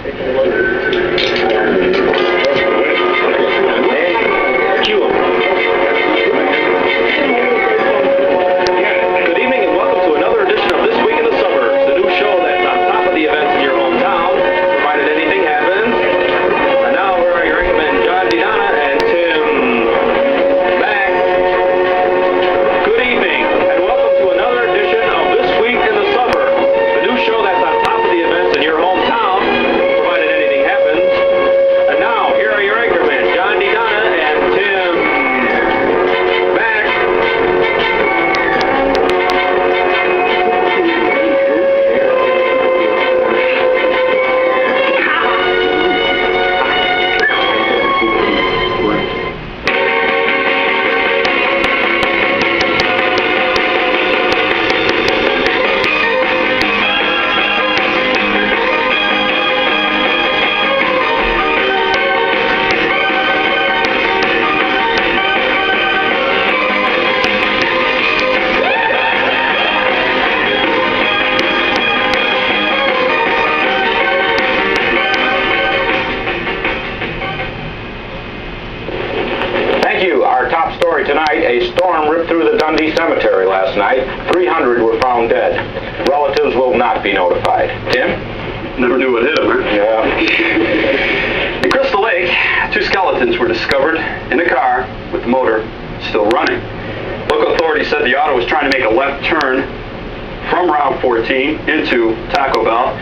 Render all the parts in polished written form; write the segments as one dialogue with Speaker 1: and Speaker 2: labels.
Speaker 1: Good evening and welcome to another edition of This Week in the Suburbs, the new show that's on top of the events in your hometown, provided anything happens. And now here are your anchormen, John DeDonna and Tim Mack. Good evening and welcome to another edition of This Week in the Suburbs, the new show that's on top of the events in your hometown, provided anything happens. And now here are your anchormen, John DeDonna and Tim Mack. Thank you. Our top story tonight, a storm ripped through the Dundee Cemetery last night. 300 were found dead. Relatives will not be notified. Tim?
Speaker 2: Never knew what hit him, huh?
Speaker 1: Yeah.
Speaker 2: In Crystal Lake, 2 skeletons were discovered in a car with the motor still running. Local authorities said the auto was trying to make a left turn from Route 14 into Taco Bell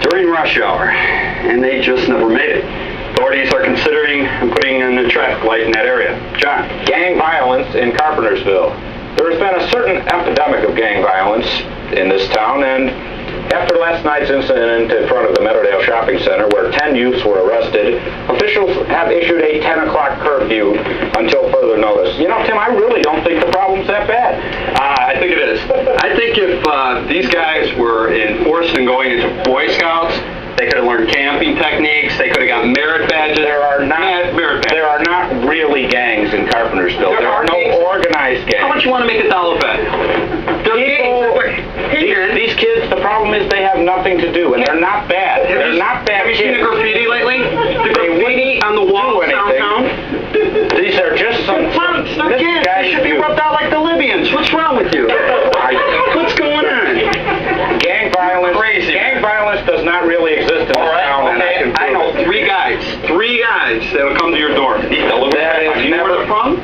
Speaker 2: during rush hour, and they just never made it. Authorities are considering putting in a traffic light in that area. John?
Speaker 1: Gang violence in Carpentersville. There has been a certain epidemic of gang violence in this town, and after last night's incident in front of the Meadowdale Shopping Center, where 10 youths were arrested, officials have issued a 10 o'clock curfew until further notice. You know, Tim, I really don't think the problem's that bad.
Speaker 2: I think it is. I think if these guys were enforced in going into Boy Scouts, they could have learned camping techniques. They could have got merit badges.
Speaker 1: There are not really gangs in Carpentersville. There are no organized gangs.
Speaker 2: How much you want to make a dollar bet?
Speaker 1: These kids, the problem is they have nothing to do, and they're not bad. They're not bad
Speaker 2: Have you seen
Speaker 1: kids.
Speaker 2: the graffiti lately? The graffiti on the wall
Speaker 1: do
Speaker 2: downtown?
Speaker 1: These are just some
Speaker 2: Kids,
Speaker 1: this
Speaker 2: they should be rubbed out like the Libyans. What's wrong with you? What's going on?
Speaker 1: Gang violence.
Speaker 2: Crazy.
Speaker 1: Gang violence does not really exist in this town. and
Speaker 2: Okay,
Speaker 1: can
Speaker 2: I know
Speaker 1: prove it.
Speaker 2: three guys that will come to your door.
Speaker 1: That is
Speaker 2: Do you know where they're from?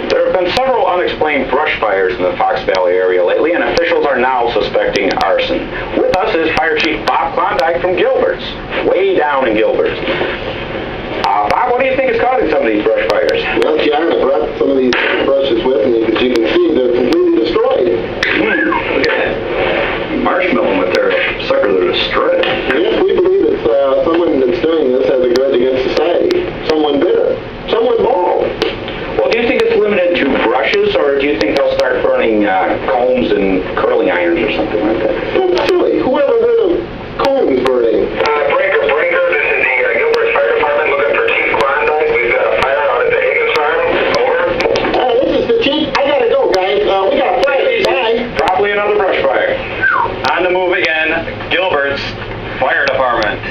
Speaker 1: There have been several unexplained brush fires in the Fox Valley area lately, and officials are now suspecting arson. With us is Fire Chief Bob Klondike from Gilbert's, way down in Gilbert's. Bob, what do you think is causing some of these brush fires?
Speaker 3: Well, John, I brought some of these brushes with me. As you can see, they're completely destroyed.
Speaker 2: Look at that. Marshmallow with their sucker that is destroyed.
Speaker 3: Yes, we believe it's someone that's doing this has a grudge against society. Someone bitter. Someone bald.
Speaker 1: Well, do you think it's limited to brushes, or do you think they'll start burning combs and curling irons or something like that?
Speaker 3: That's silly. Whoever heard of combs burning?
Speaker 4: Breaker, this is the Gilbert Fire Department looking for Chief Klondike. We've got a fire out at the Higgins Farm. Over.
Speaker 3: This is the chief. I gotta go, guys. We got a fire. Bye.
Speaker 1: Probably another brush fire.
Speaker 2: On the move again, Gilbert's Fire Department.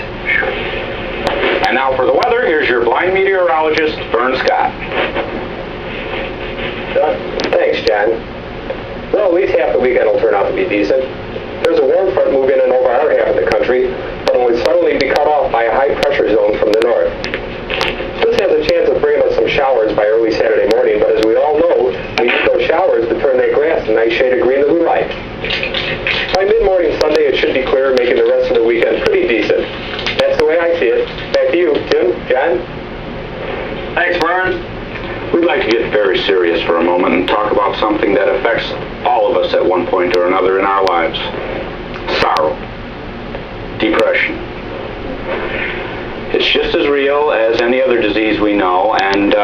Speaker 1: And now for the weather, here's your blind meteorologist, Vern Scott.
Speaker 5: Thanks, John. Well, at least half the weekend will turn out to be decent. There's a warm front moving in over our half of the country, but it would suddenly be cut off by a high-pressure zone from the north. This has a chance of bringing us some showers by early Saturday morning, but as we all know, we need those showers to turn that grass a nice shade of green that we like. By mid-morning Sunday, it should be clear, making the rest of the weekend pretty decent. That's the way I see it. Back to you, Tim, John.
Speaker 2: Thanks, Vern.
Speaker 1: We'd like to get very serious for a moment and talk about something that affects all of us at one point or another in our lives. Sorrow. Depression. It's just as real as any other disease we know, and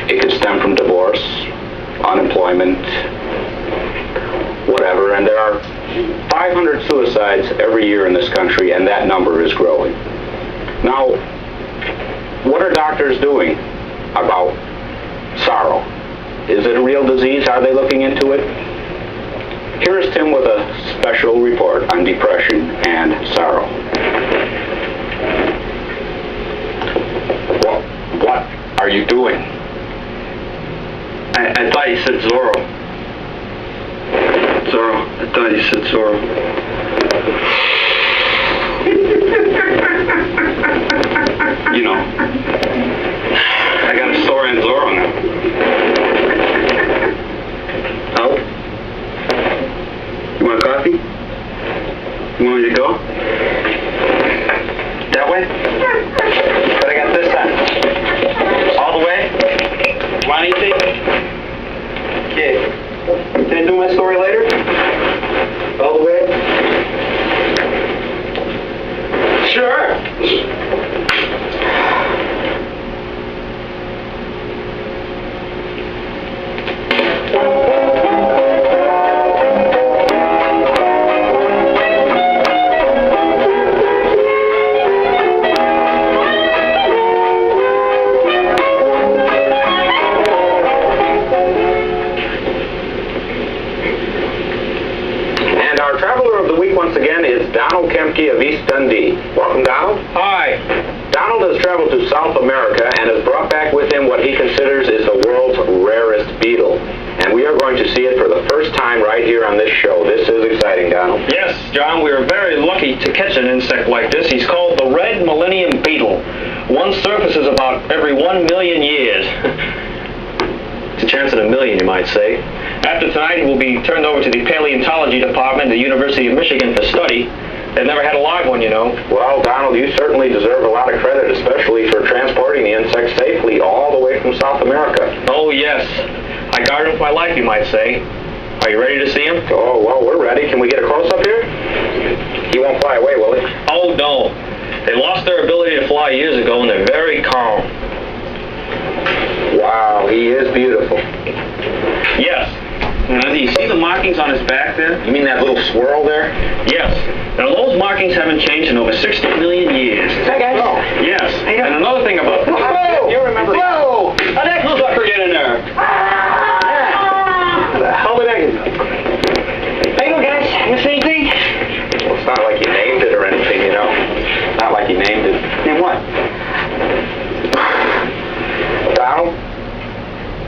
Speaker 1: it could stem from divorce, unemployment, whatever, and there are 500 suicides every year in this country, and that number is growing. Now, what are doctors doing about sorrow?
Speaker 6: Is it a real disease? Are they looking into it? Here's Tim with a special report on depression and sorrow. What are you doing?
Speaker 2: I thought you said Zorro. Zorro. I thought you said Zorro. You know, I got a story on Zorro now. Oh? You want coffee? You want me to go? That way? But I got this time. All the way? Want anything? Okay. Can I do my story later? All the way? Sure.
Speaker 5: And our traveler of the week once again is Donald Kemke of East Dundee. Welcome, Donald.
Speaker 7: Hi.
Speaker 5: Donald has traveled to South America and has brought back with him what he considers is the world's rarest beetle. And we are going to see it for the first time right here on this show. This is exciting, Donald.
Speaker 7: Yes, John, we are very lucky to catch an insect like this. He's called the red millennium beetle. One surfaces about every 1 million years. It's a chance in a million, you might say. After tonight, he will be turned over to the paleontology department at the University of Michigan for study. They've never had a live one, you know.
Speaker 5: Well, Donald, you certainly deserve a lot of credit, especially for transporting the insect safely all the way from South America.
Speaker 7: Oh, yes. I guard him for my life, you might say. Are you ready to see him?
Speaker 5: Oh, well, we're ready. Can we get a close-up here? He won't fly away, will he?
Speaker 7: Oh, no. They lost their ability to fly years ago, and they're very calm.
Speaker 5: Wow, he is beautiful.
Speaker 7: Yes. Now, do you see the markings on his back there?
Speaker 5: You mean that little swirl there?
Speaker 7: Yes. Now, those markings haven't changed in over 60 million years.
Speaker 5: Hey, guys. Oh.
Speaker 7: Yes. And another thing about...
Speaker 5: Whoa! You remember...
Speaker 7: Whoa! How'd that sucker get in there?
Speaker 5: How the hell did I get...
Speaker 7: Hey, look, guys. Miss anything?
Speaker 5: Well, it's not like you named it or anything, you know. It's not like you named it.
Speaker 7: Name what?
Speaker 5: Donald?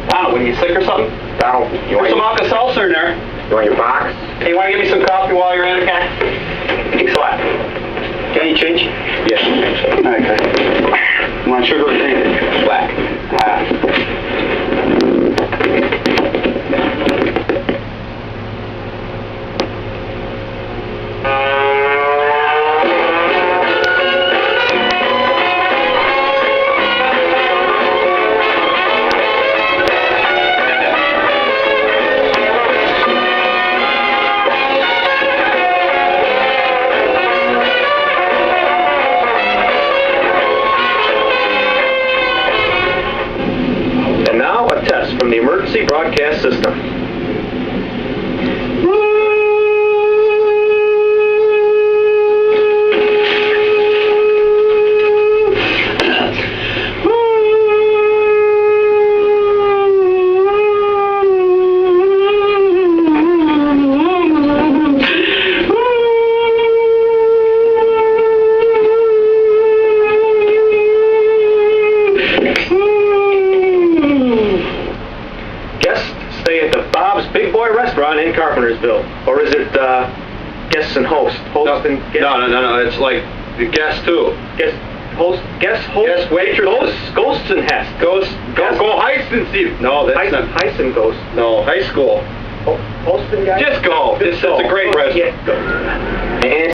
Speaker 7: Donald, were you sick or something?
Speaker 5: Donald, you
Speaker 7: There's some
Speaker 5: want
Speaker 7: Alka-Seltzer in there.
Speaker 5: your box?
Speaker 7: Hey, you want to give me some coffee while you're at it, guy? Thanks a lot. Got any change?
Speaker 5: Yes.
Speaker 7: Okay. You want sugar or anything?
Speaker 5: Black.
Speaker 7: And now a test from the emergency broadcast system. In Carpentersville, or is it guests and hosts? Host and guest?
Speaker 2: No. It's like the guest too.
Speaker 7: Guest host,
Speaker 2: Guest waitress.
Speaker 7: ghosts and hests.
Speaker 2: Go heist and see. No, that's not.
Speaker 7: Heist and ghosts.
Speaker 2: No, high school.
Speaker 7: Host and guys.
Speaker 2: Just go. It's a great restaurant.
Speaker 7: Yeah, go.
Speaker 5: And